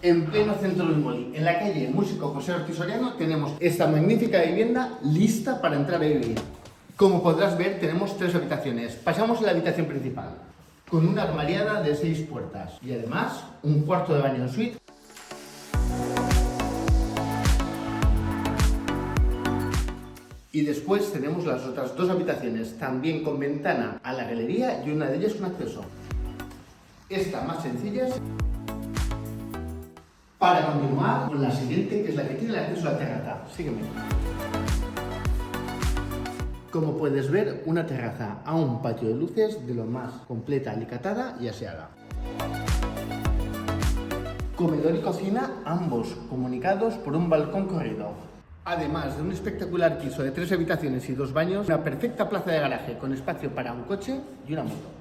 En pleno centro del Molí, en la calle Músico José Ortiz Soriano, tenemos esta magnífica vivienda lista para entrar a vivir. Como podrás ver, tenemos 3 habitaciones. Pasamos a la habitación principal, con una armariada de 6 puertas y además un cuarto de baño en suite. Y después tenemos las otras 2 habitaciones, también con ventana a la galería y una de ellas con acceso. Esta más sencilla. Para continuar con la siguiente, que es la que tiene el acceso a la terraza. Sígueme. Como puedes ver, una terraza a un patio de luces de lo más completa, alicatada y aseada. Comedor y cocina, ambos comunicados por un balcón corrido. Además de un espectacular piso de 3 habitaciones y 2 baños, una perfecta plaza de garaje con espacio para un coche y una moto.